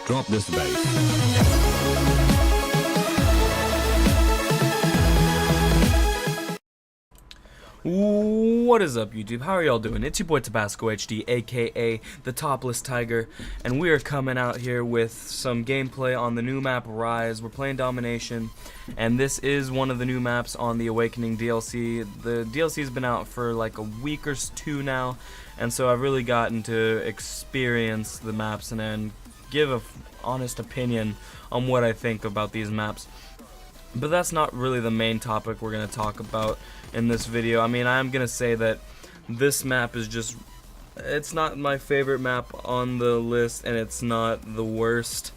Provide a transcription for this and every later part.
Drop this bass. What is up, YouTube? How are y'all doing? It's your boy Tabasco HD, aka the Topless Tiger, and we are coming out here with some gameplay on the new map Rise. We're playing Domination, and this is one of the new maps on the Awakening DLC. The DLC's been out for like a week or two now, and so I've really gotten to experience the maps and then give an honest opinion on what I think about these maps. But that's not really the main topic we're going to talk about in this video. I mean, I'm going to say that this map is just, it's not my favorite map on the list, and it's not the worst.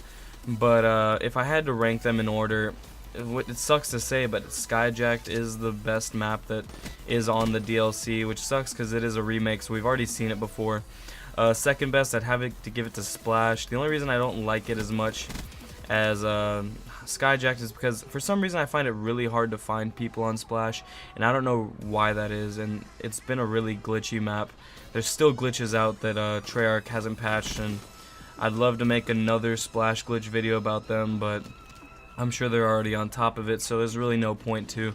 But if I had to rank them in order, it sucks to say, but Skyjacked is the best map that is on the DLC, which sucks because it is a remake, so we've already seen it before. Second best, I'd have to give it to Splash. The only reason I don't like it as much as Skyjacked is because for some reason I find it really hard to find people on Splash, and I don't know why that is, and it's been a really glitchy map. There's still glitches out that Treyarch hasn't patched, and I'd love to make another Splash glitch video about them, but I'm sure they're already on top of it, so there's really no point to.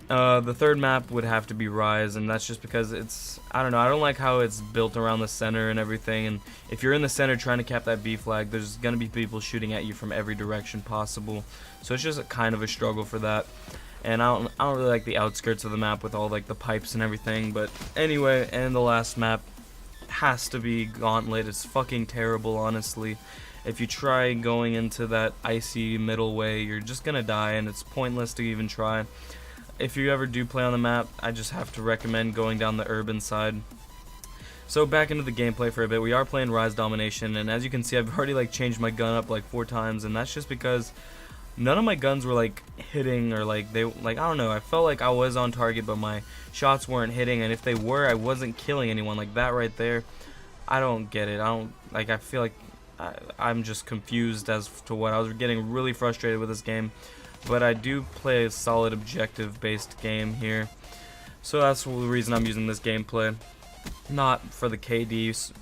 The third map would have to be Rise, and that's just because it's, I don't know, I don't like how it's built around the center and everything, and if you're in the center trying to cap that B flag, there's going to be people shooting at you from every direction possible, so it's just a kind of a struggle for that. And I don't really like the outskirts of the map with all like the pipes and everything, but anyway, and the last map has to be Gauntlet. It's fucking terrible, honestly. If you try going into that icy middle way, you're just going to die, and it's pointless to even try. If you ever do play on the map, I just have to recommend going down the urban side. So back into the gameplay for a bit. We are playing Rise Domination, and as you can see, I've already like changed my gun up like 4 times, and that's just because none of my guns were like hitting, or like I don't know, I felt like I was on target, but my shots weren't hitting, and if they were, I wasn't killing anyone. Like that right there, I don't get it. I feel like I'm just confused as to what I was getting really frustrated with this game. But I do play a solid objective-based game here, so that's the reason I'm using this gameplay. Not for the KD,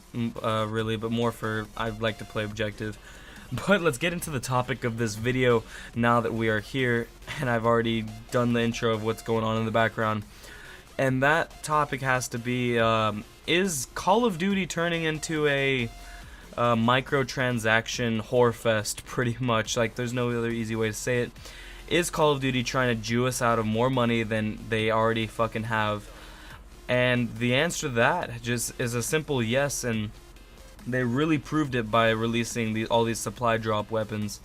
really, but more for I'd like to play objective. But let's get into the topic of this video now that we are here, and I've already done the intro of what's going on in the background. And that topic has to be, is Call of Duty turning into a microtransaction whore fest, pretty much? Like, there's no other easy way to say it. Is Call of Duty trying to Jew us out of more money than they already fucking have? And the answer to that just is a simple yes, and they really proved it by releasing all these supply drop weapons.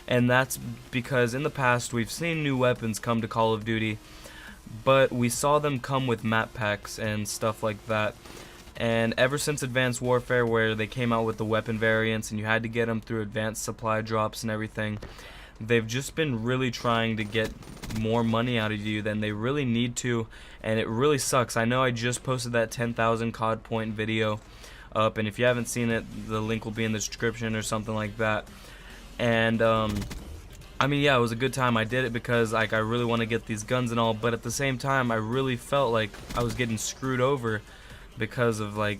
And that's because in the past we've seen new weapons come to Call of Duty, but we saw them come with map packs and stuff like that. And ever since Advanced Warfare, where they came out with the weapon variants and you had to get them through advanced supply drops and everything, they've just been really trying to get more money out of you than they really need to, and it really sucks. I know I just posted that 10,000 COD point video up, and if you haven't seen it, the link will be in the description or something like that. And I mean, yeah, it was a good time. I did it because like I really want to get these guns and all, but at the same time I really felt like I was getting screwed over because of, like,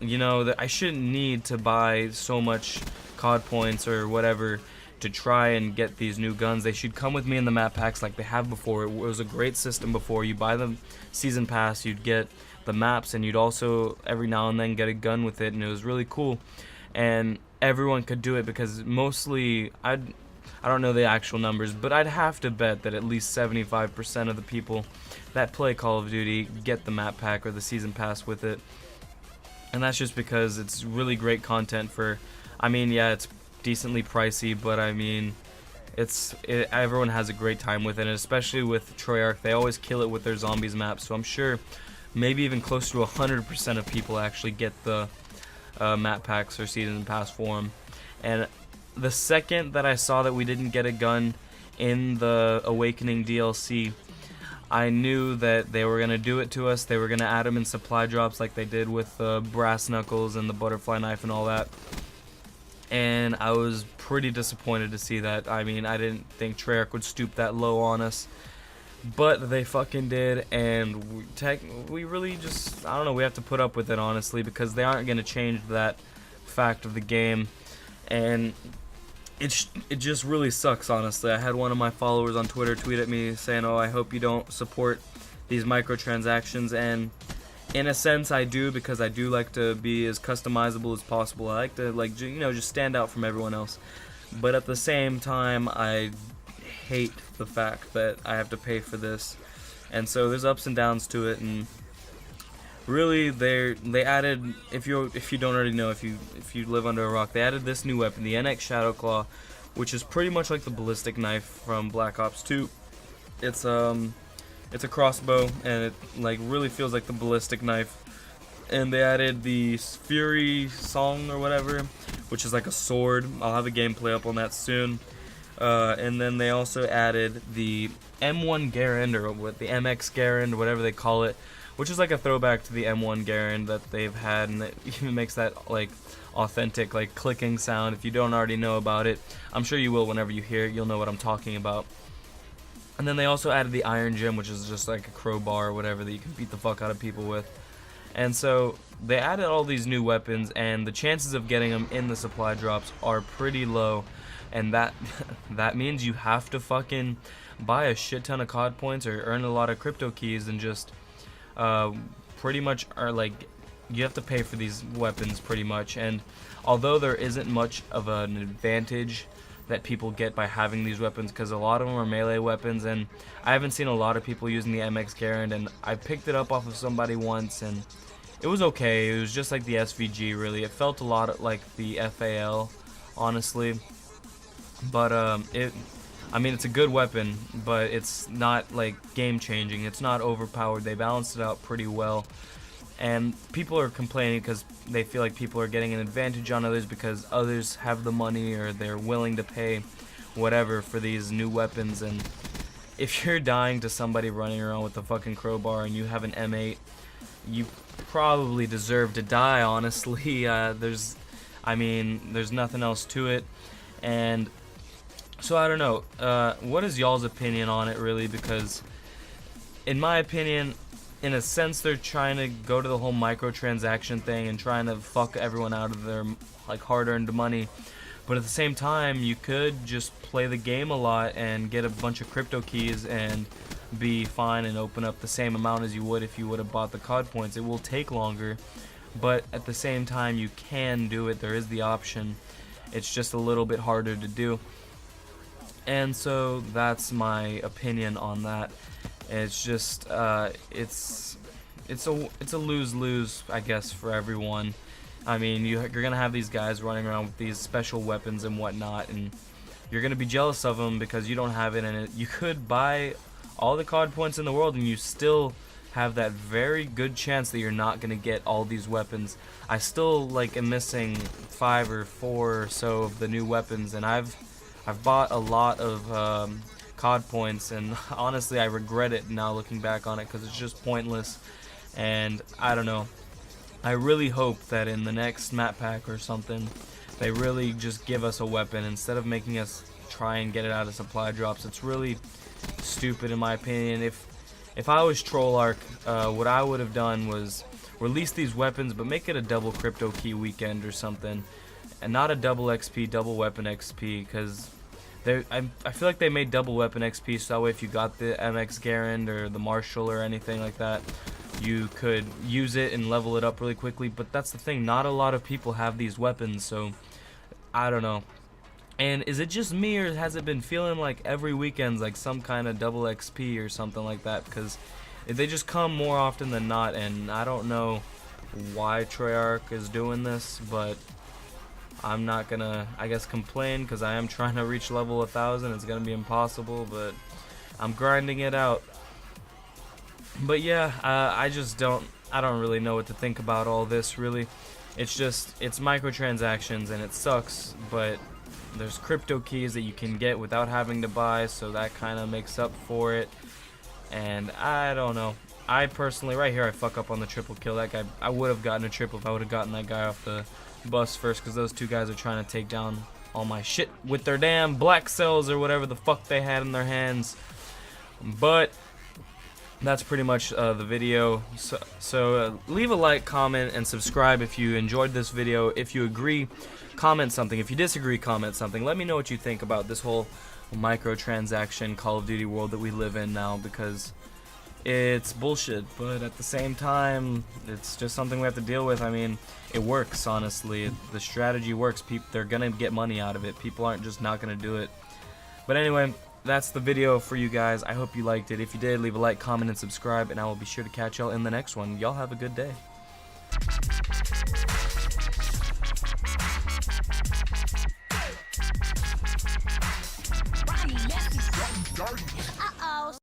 you know, that I shouldn't need to buy so much COD points or whatever to try and get these new guns. They should come with me in the map packs like they have before. It was a great system before. You buy the season pass, you'd get the maps, and you'd also every now and then get a gun with it, and it was really cool. And everyone could do it because mostly, I don't know the actual numbers, but I'd have to bet that at least 75% of the people that play Call of Duty get the map pack or the season pass with it. And that's just because it's really great content for, I mean, yeah, it's decently pricey, but I mean, everyone has a great time with it, and especially with Treyarch, they always kill it with their zombies maps, so I'm sure maybe even close to 100% of people actually get the map packs or season pass for them. And the second that I saw that we didn't get a gun in the Awakening DLC, I knew that they were going to do it to us. They were going to add them in supply drops like they did with the brass knuckles and the butterfly knife and all that. And I was pretty disappointed to see that. I mean, I didn't think Treyarch would stoop that low on us, but they fucking did, and we really just, I don't know, we have to put up with it, honestly, because they aren't going to change that fact of the game. and it just really sucks, honestly. I had one of my followers on Twitter tweet at me saying, "Oh, I hope you don't support these microtransactions," and in a sense I do, because I do like to be as customizable as possible. I like to, like, just stand out from everyone else. But at the same time, I hate the fact that I have to pay for this. And so there's ups and downs to it, and really they added, if you don't already know, if you live under a rock, they added this new weapon, the NX Shadowclaw, which is pretty much like the ballistic knife from Black Ops 2. It's a crossbow, and it like really feels like the ballistic knife. And they added the Fury Song or whatever, which is like a sword. I'll have a gameplay up on that soon. And then they also added the M1 Garand, or what, the MX Garand, whatever they call it, which is like a throwback to the M1 Garand that they've had, and it even makes that like authentic like clicking sound. If you don't already know about it, I'm sure you will. Whenever you hear it, you'll know what I'm talking about. And then they also added the Iron Gem, which is just like a crowbar or whatever that you can beat the fuck out of people with. And so they added all these new weapons, and the chances of getting them in the supply drops are pretty low. And that means you have to fucking buy a shit ton of COD points or earn a lot of crypto keys, and just pretty much are like, you have to pay for these weapons pretty much. And although there isn't much of an advantage that people get by having these weapons, because a lot of them are melee weapons, and I haven't seen a lot of people using the MX Garand, and I picked it up off of somebody once, and it was okay. It was just like the SVG, really. It felt a lot like the FAL, honestly. But I mean, it's a good weapon, but it's not like game changing. It's not overpowered. They balanced it out pretty well. And people are complaining because they feel like people are getting an advantage on others because others have the money, or they're willing to pay whatever for these new weapons. And if you're dying to somebody running around with a fucking crowbar and you have an M8, you probably deserve to die, honestly. There's nothing else to it. And so I don't know. What is y'all's opinion on it, really? Because in my opinion, in a sense, they're trying to go to the whole microtransaction thing and trying to fuck everyone out of their like hard-earned money. But at the same time, you could just play the game a lot and get a bunch of crypto keys and be fine and open up the same amount as you would if you would have bought the COD points. It will take longer, but at the same time, you can do it. There is the option. It's just a little bit harder to do. And so that's my opinion on that. It's just it's a lose-lose, I guess, for everyone. I mean, you're gonna have these guys running around with these special weapons and whatnot, and you're gonna be jealous of them because you don't have it. And you could buy all the COD points in the world, and you still have that very good chance that you're not gonna get all these weapons. I still like am missing 5 or 4 or so of the new weapons, and I've bought a lot of COD points, and honestly I regret it now looking back on it, because it's just pointless. And I don't know, I really hope that in the next map pack or something they really just give us a weapon instead of making us try and get it out of supply drops. It's really stupid in my opinion. If I was Treyarch, what I would have done was release these weapons, but make it a double crypto key weekend or something, and not a double XP, double weapon XP, because I feel like they made double weapon XP so that way if you got the MX Garand or the Marshall or anything like that, you could use it and level it up really quickly. But that's the thing, not a lot of people have these weapons, so I don't know. And is it just me, or has it been feeling like every weekend's like some kind of double XP or something like that? Because they just come more often than not, and I don't know why Treyarch is doing this, but I'm not gonna, I guess, complain, because I am trying to reach level 1000. It's gonna be impossible, but I'm grinding it out. But yeah, I don't really know what to think about all this, really. It's microtransactions, and it sucks, but there's crypto keys that you can get without having to buy, so that kind of makes up for it. And I don't know. I personally, right here, I fuck up on the triple kill. That guy, I would have gotten a triple if I would have gotten that guy off the bus first, because those two guys are trying to take down all my shit with their damn black cells or whatever the fuck they had in their hands. But that's pretty much the video. So leave a like, comment, and subscribe if you enjoyed this video. If you agree, comment something. If you disagree, comment something. Let me know what you think about this whole microtransaction Call of Duty world that we live in now, because it's bullshit, but at the same time, it's just something we have to deal with. I mean, it works, honestly. The strategy works. They're gonna get money out of it. People aren't just not gonna do it. But anyway, that's the video for you guys. I hope you liked it. If you did, leave a like, comment, and subscribe, and I will be sure to catch y'all in the next one. Y'all have a good day. Dirty.